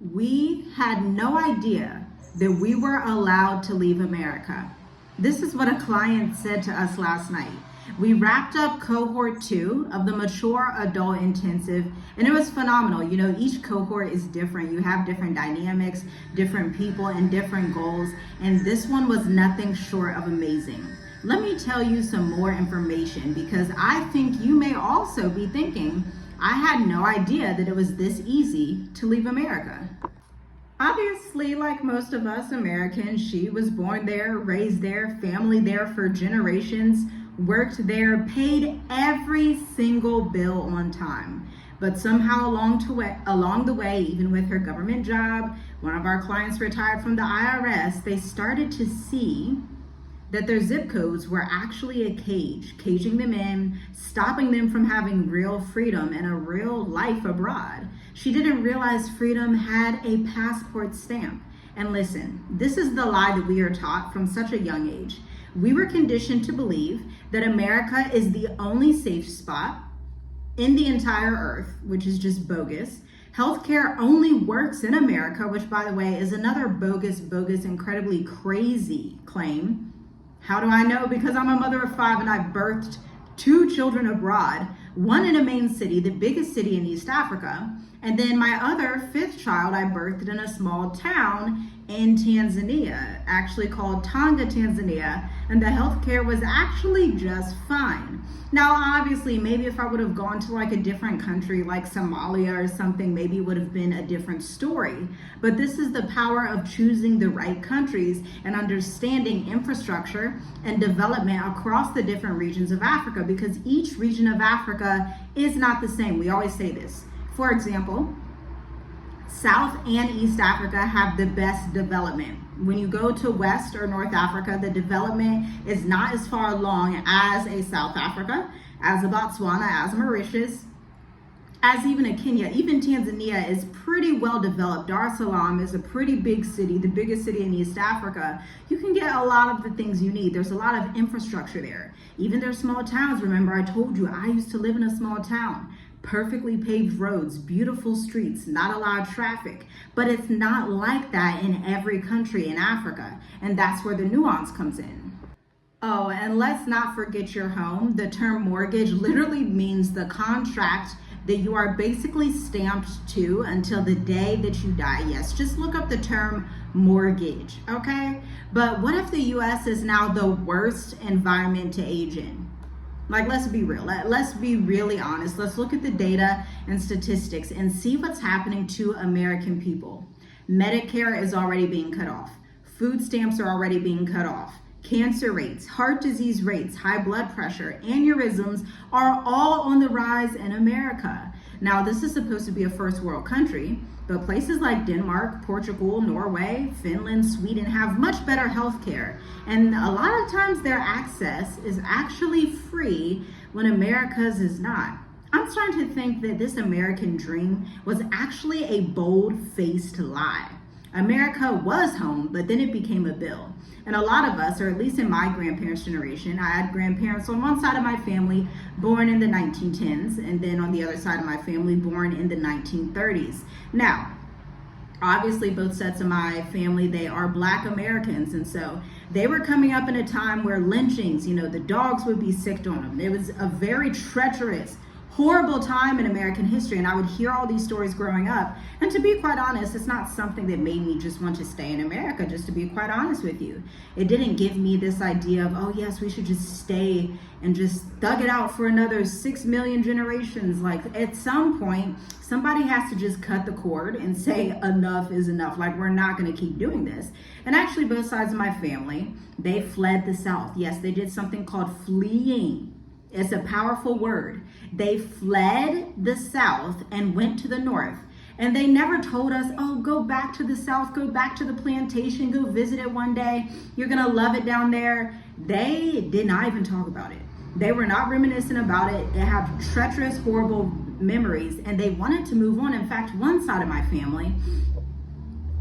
We had no idea that we were allowed to leave America. This is what a client said to us last night. We wrapped up cohort 2 of the mature adult intensive, and it was phenomenal. You know, each cohort is different. You have different dynamics, different people, and different goals, and this one was nothing short of amazing. Let me tell you some more information, because I think you may also be thinking, I had no idea that it was this easy to leave America. Obviously, like most of us Americans, she was born there, raised there, family there for generations, worked there, paid every single bill on time. But somehow along the way, even with her government job, one of our clients retired from the IRS, they started to see that their zip codes were actually a cage, caging them in, stopping them from having real freedom and a real life abroad. She didn't realize freedom had a passport stamp. And listen, this is the lie that we are taught from such a young age. We were conditioned to believe that America is the only safe spot in the entire earth, which is just bogus. Healthcare only works in America, which, by the way, is another bogus, incredibly crazy claim. How do I know? Because I'm a mother of 5 and I birthed 2 children abroad, one in a main city, the biggest city in East Africa, and then my other 5th child I birthed in a small town in Tanzania, actually called Tanga, Tanzania, and the healthcare was actually just fine. Now, obviously, maybe if I would have gone to like a different country like Somalia or something, maybe it would have been a different story. But this is the power of choosing the right countries and understanding infrastructure and development across the different regions of Africa, because each region of Africa is not the same. We always say this. For example, South and East Africa have the best development. When you go to West or North Africa, the development is not as far along as a South Africa, as a Botswana, as a Mauritius, as even a Kenya. Even Tanzania is pretty well developed. Dar es Salaam is a pretty big city, the biggest city in East Africa. You can get a lot of the things you need. There's a lot of infrastructure there. Even their small towns. Remember, I told you I used to live in a small town. Perfectly paved roads, beautiful streets, not a lot of traffic. But it's not like that in every country in Africa. And that's where the nuance comes in. Oh, and let's not forget your home. The term mortgage literally means the contract that you are basically stamped to until the day that you die. Yes, just look up the term mortgage, okay? But what if the US is now the worst environment to age in? Like, let's be real. Let's be really honest. Let's look at the data and statistics and see what's happening to American people. Medicare is already being cut off. Food stamps are already being cut off. Cancer rates, heart disease rates, high blood pressure, aneurysms are all on the rise in America. Now, this is supposed to be a first world country, but places like Denmark, Portugal, Norway, Finland, Sweden have much better health care. And a lot of times their access is actually free when America's is not. I'm starting to think that this American dream was actually a bold-faced lie. America was home, but then it became a bill. And a lot of us, or at least in my grandparents' generation, I had grandparents on one side of my family born in the 1910s, and then on the other side of my family born in the 1930s. Now, obviously both sets of my family, they are Black Americans, and so they were coming up in a time where lynchings, the dogs would be sicked on them. It was a very treacherous, horrible time in American history, and I would hear all these stories growing up. And to be quite honest, it's not something that made me just want to stay in America, just to be quite honest with you. It didn't give me this idea of, oh yes, we should just stay and just thug it out for another 6 million generations. Like, at some point, somebody has to just cut the cord and say enough is enough. Like, we're not going to keep doing this. And actually, both sides of my family, they fled the South. Yes, they did something called fleeing. It's a powerful word. They fled the South and went to the North. And they never told us, oh, go back to the South, go back to the plantation, go visit it one day. You're going to love it down there. They did not even talk about it. They were not reminiscent about it. They have treacherous, horrible memories, and they wanted to move on. In fact, one side of my family,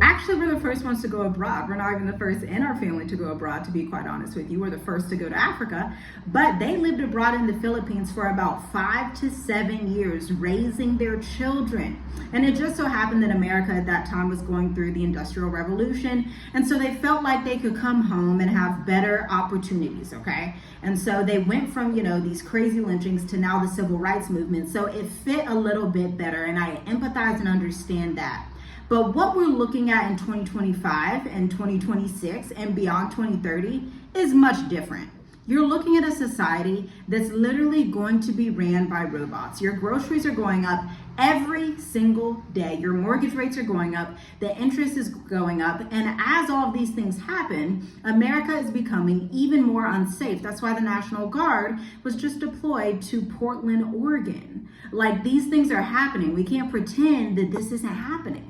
Actually, we're the first ones to go abroad. We're not even the first in our family to go abroad, to be quite honest with you. We're the first to go to Africa, but they lived abroad in the Philippines for about 5 to 7 years, raising their children. And it just so happened that America at that time was going through the Industrial Revolution, and so they felt like they could come home and have better opportunities, okay? And so they went from, these crazy lynchings to now the civil rights movement. So it fit a little bit better, and I empathize and understand that. But what we're looking at in 2025 and 2026 and beyond 2030 is much different. You're looking at a society that's literally going to be ran by robots. Your groceries are going up every single day. Your mortgage rates are going up. The interest is going up. And as all of these things happen, America is becoming even more unsafe. That's why the National Guard was just deployed to Portland, Oregon. Like, these things are happening. We can't pretend that this isn't happening.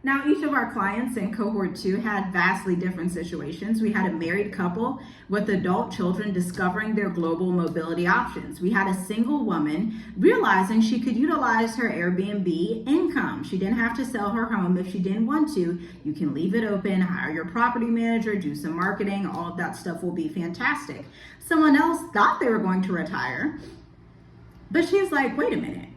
Now, each of our clients in Cohort 2 had vastly different situations. We had a married couple with adult children discovering their global mobility options. We had a single woman realizing she could utilize her Airbnb income. She didn't have to sell her home if she didn't want to. You can leave it open, hire your property manager, do some marketing, all of that stuff will be fantastic. Someone else thought they were going to retire, but she's like, wait a minute.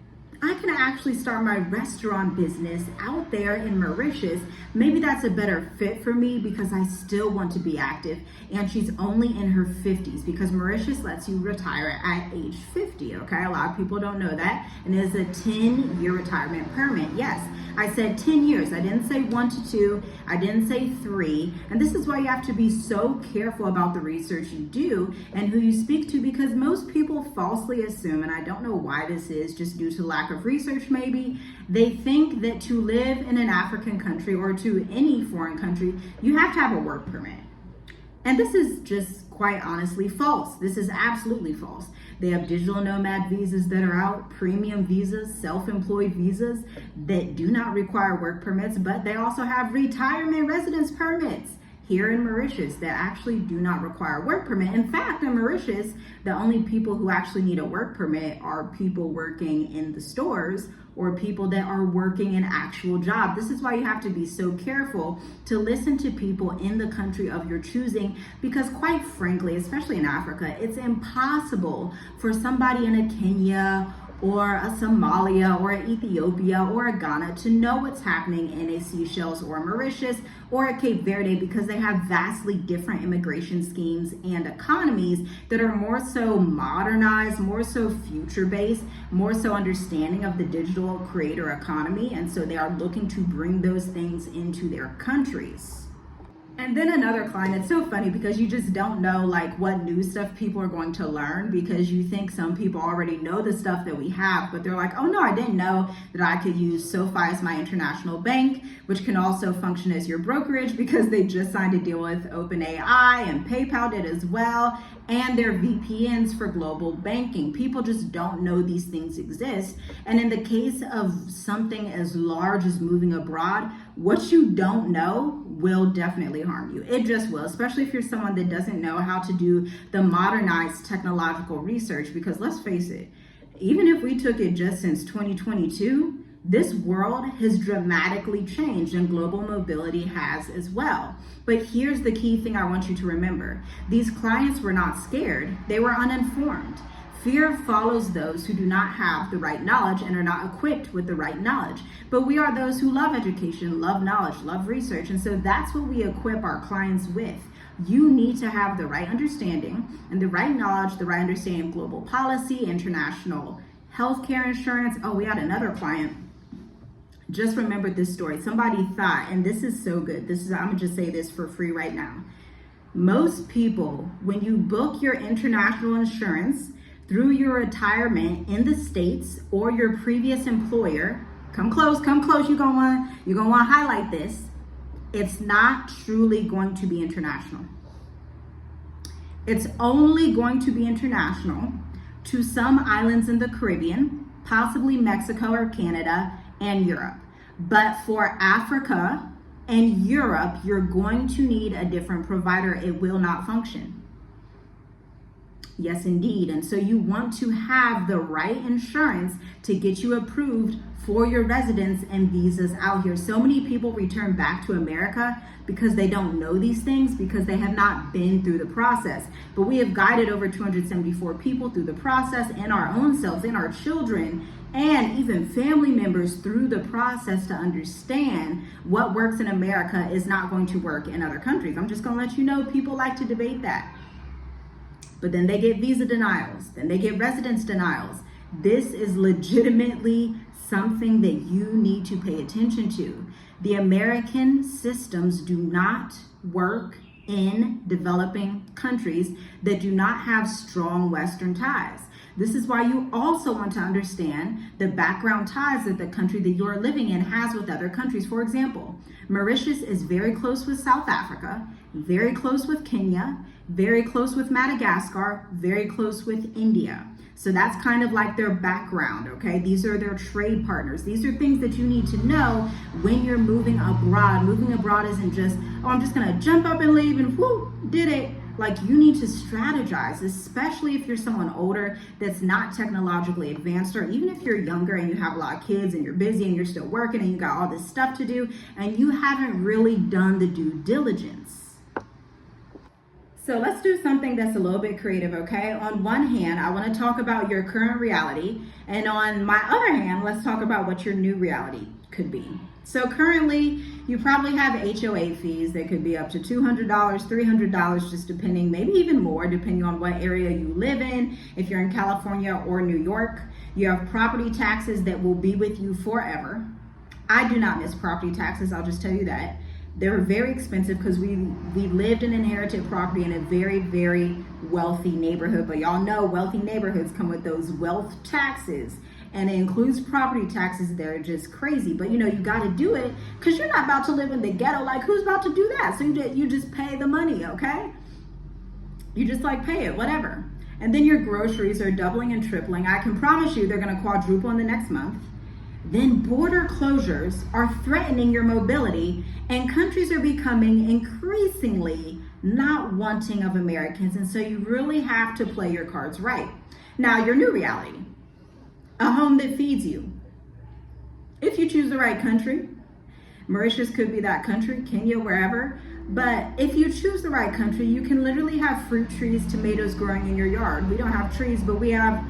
I can actually start my restaurant business out there in Mauritius. Maybe that's a better fit for me because I still want to be active. And she's only in her 50s because Mauritius lets you retire at age 50, okay? A lot of people don't know that. And it is a 10-year retirement permit. Yes, I said 10 years. I didn't say 1 to 2. I didn't say 3. And this is why you have to be so careful about the research you do and who you speak to, because most people falsely assume, and I don't know why this is, just due to lack of research maybe, they think that to live in an African country or to any foreign country, you have to have a work permit. And this is just quite honestly false. This is absolutely false. They have digital nomad visas that are out, premium visas, self-employed visas that do not require work permits, but they also have retirement residence permits here in Mauritius that actually do not require a work permit. In fact, in Mauritius, the only people who actually need a work permit are people working in the stores or people that are working an actual job. This is why you have to be so careful to listen to people in the country of your choosing, because quite frankly, especially in Africa, it's impossible for somebody in a Kenya or a Somalia or an Ethiopia or a Ghana to know what's happening in a Seychelles or a Mauritius or a Cape Verde, because they have vastly different immigration schemes and economies that are more so modernized, more so future-based, more so understanding of the digital creator economy. And so they are looking to bring those things into their countries. And then another client, it's so funny because you just don't know like what new stuff people are going to learn, because you think some people already know the stuff that we have, but they're like, oh no, I didn't know that I could use SoFi as my international bank, which can also function as your brokerage, because they just signed a deal with OpenAI and PayPal did as well, and their VPNs for global banking. People just don't know these things exist. And in the case of something as large as moving abroad, what you don't know will definitely harm you. It just will, especially if you're someone that doesn't know how to do the modernized technological research, because let's face it, even if we took it just since 2022, this world has dramatically changed and global mobility has as well. But here's the key thing I want you to remember. These clients were not scared, they were uninformed. Fear follows those who do not have the right knowledge and are not equipped with the right knowledge. But we are those who love education, love knowledge, love research. And so that's what we equip our clients with. You need to have the right understanding and the right knowledge, the right understanding of global policy, international healthcare insurance. Oh, we had another client. Just remembered this story. Somebody thought, and this is so good. I'm gonna just say this for free right now. Most people, when you book your international insurance through your retirement in the States or your previous employer, come close, you're gonna wanna highlight this. It's not truly going to be international. It's only going to be international to some islands in the Caribbean, possibly Mexico or Canada, and Europe. But for Africa and Europe, you're going to need a different provider. It will not function. Yes, indeed. And so you want to have the right insurance to get you approved for your residence and visas out here. So many people return back to America because they don't know these things, because they have not been through the process. But we have guided over 274 people through the process, and our own selves and our children and even family members through the process, to understand what works in America is not going to work in other countries. I'm just going to let you know, people like to debate that. But then they get visa denials, then they get residence denials. This is legitimately something that you need to pay attention to. The American systems do not work in developing countries that do not have strong Western ties. This is why you also want to understand the background ties that the country that you're living in has with other countries. For example, Mauritius is very close with South Africa, very close with Kenya, very close with Madagascar, very close with India. So that's kind of like their background, okay? These are their trade partners. These are things that you need to know when you're moving abroad. Moving abroad isn't just, oh, I'm just gonna jump up and leave and whoo, did it. Like, you need to strategize, especially if you're someone older that's not technologically advanced, or even if you're younger and you have a lot of kids and you're busy and you're still working and you got all this stuff to do and you haven't really done the due diligence. So let's do something that's a little bit creative, okay? On one hand, I want to talk about your current reality, and on my other hand, let's talk about what your new reality could be. So currently, you probably have HOA fees that could be up to $200, $300, just depending, maybe even more, depending on what area you live in. If you're in California or New York, you have property taxes that will be with you forever. I do not miss property taxes, I'll just tell you that. They're very expensive because we lived in inherited property in a very, very wealthy neighborhood. But y'all know wealthy neighborhoods come with those wealth taxes, and it includes property taxes. They're just crazy. But you got to do it because you're not about to live in the ghetto. Like, who's about to do that? So you just pay the money, okay? You just pay it, whatever. And then your groceries are doubling and tripling. I can promise you they're going to quadruple in the next month. Then border closures are threatening your mobility, and countries are becoming increasingly not wanting of Americans. And so you really have to play your cards right. Now, your new reality, a home that feeds you. If you choose the right country, Mauritius could be that country, Kenya, wherever. But if you choose the right country, you can literally have fruit trees, tomatoes growing in your yard. We don't have trees, but we have,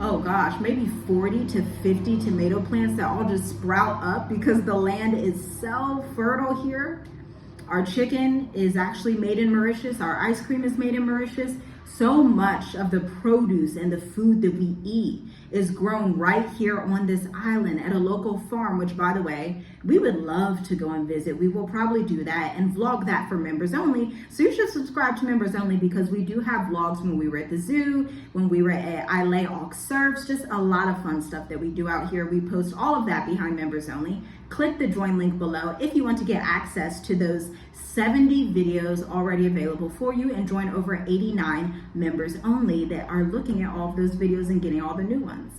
oh gosh, maybe 40 to 50 tomato plants that all just sprout up because the land is so fertile here. Our chicken is actually made in Mauritius. Our ice cream is made in Mauritius. So much of the produce and the food that we eat is grown right here on this island at a local farm, which, by the way, we would love to go and visit. We will probably do that and vlog that for members only. So you should subscribe to members only, because we do have vlogs when we were at the zoo, when we were at Islay Aux Serves, just a lot of fun stuff that we do out here. We post all of that behind members only. Click the join link below if you want to get access to those 70 videos already available for you, and join over 89 members only that are looking at all of those videos and getting all the new ones.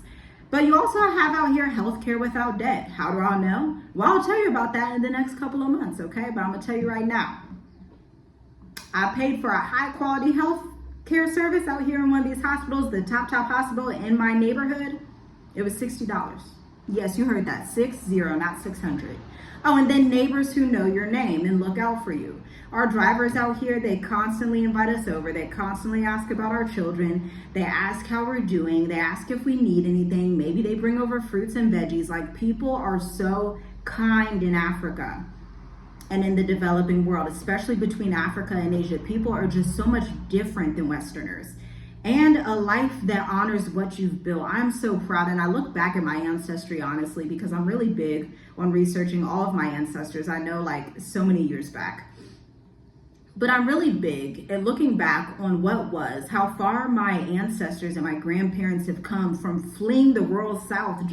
But you also have out here healthcare without debt. How do I know? Well, I'll tell you about that in the next couple of months, okay? But I'm gonna tell you right now, I paid for a high quality health care service out here in one of these hospitals, the top hospital in my neighborhood. It was $60. Yes, you heard that, 60, not 600. Oh, and then neighbors who know your name and look out for you. Our drivers out here, they constantly invite us over. They constantly ask about our children. They ask how we're doing. They ask if we need anything. Maybe they bring over fruits and veggies. Like, people are so kind in Africa and in the developing world, especially between Africa and Asia. People are just so much different than Westerners. And a life that honors what you've built. I'm so proud, and I look back at my ancestry, honestly, because I'm really big on researching all of my ancestors. I know, so many years back. But I'm really big at looking back on what was, how far my ancestors and my grandparents have come from fleeing the rural South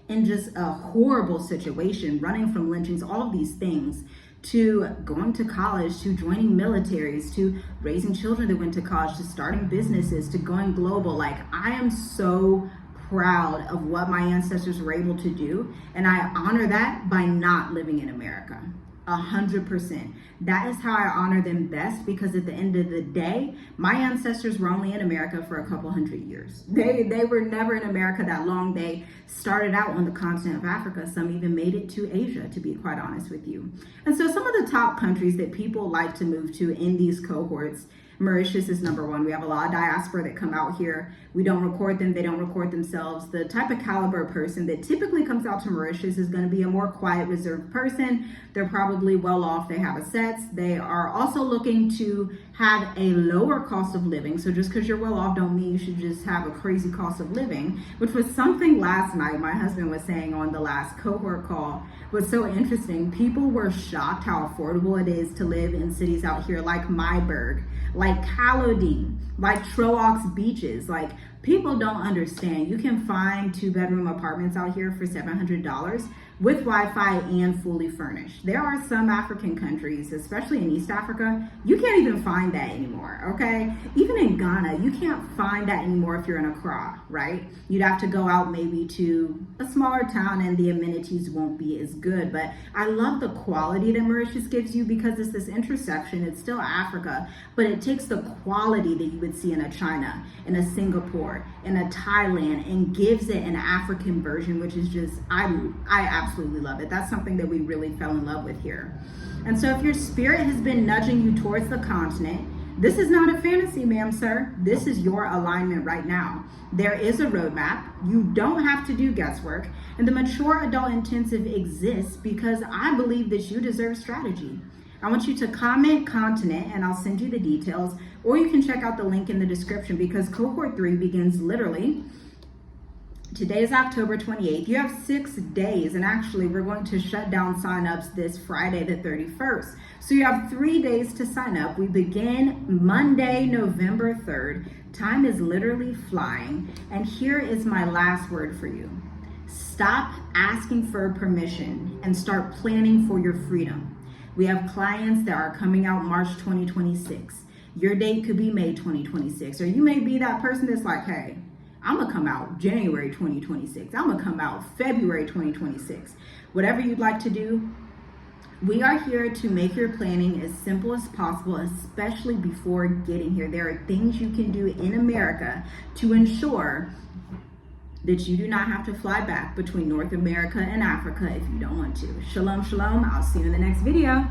in a horrible situation, running from lynchings, all of these things, to going to college, to joining militaries, to raising children that went to college, to starting businesses, to going global. I am so proud of what my ancestors were able to do, and I honor that by not living in America. 100%. That is how I honor them best, because at the end of the day, my ancestors were only in America for a couple hundred years. They were never in America that long. They started out on the continent of Africa. Some even made it to Asia, to be quite honest with you. And so some of the top countries that people like to move to in these cohorts, Mauritius is number one. We have a lot of diaspora that come out here. We don't record them. They don't record themselves. The type of caliber person that typically comes out to Mauritius is going to be a more quiet, reserved person. They're probably well off. They have assets. They are also looking to have a lower cost of living. So just because you're well off don't mean you should just have a crazy cost of living, which was something last night my husband was saying on the last cohort call was so interesting. People were shocked how affordable it is to live in cities out here like Myburg, like Calodine, like Troax beaches. Like, people don't understand. You can find 2-bedroom apartments out here for $700 with Wi-Fi and fully furnished. There are some African countries, especially in East Africa, you can't even find that anymore, okay? Even in Ghana, you can't find that anymore if you're in Accra, right? You'd have to go out maybe to a smaller town and the amenities won't be as good. But I love the quality that Mauritius gives you, because it's this intersection. It's still Africa, but it takes the quality that you would see in a China, in a Singapore, in a Thailand, and gives it an African version, which is just, I absolutely love it. That's something that we really fell in love with here. And so if your spirit has been nudging you towards the continent, this is not a fantasy, ma'am, sir. This is your alignment right now. There is a roadmap. You don't have to do guesswork. And the Mature Adult Intensive exists because I believe that you deserve strategy. I want you to comment continent and I'll send you the details, or you can check out the link in the description, because cohort 3 begins literally. Today is October 28th. You have 6 days, and actually we're going to shut down signups this Friday the 31st. So you have 3 days to sign up. We begin Monday, November 3rd. Time is literally flying. And here is my last word for you. Stop asking for permission and start planning for your freedom. We have clients that are coming out March 2026. Your date could be May 2026, or you may be that person that's like, hey, I'm gonna come out January 2026. I'm gonna come out February 2026. Whatever you'd like to do, we are here to make your planning as simple as possible, especially before getting here. There are things you can do in America to ensure that you do not have to fly back between North America and Africa if you don't want to. Shalom, shalom. I'll see you in the next video.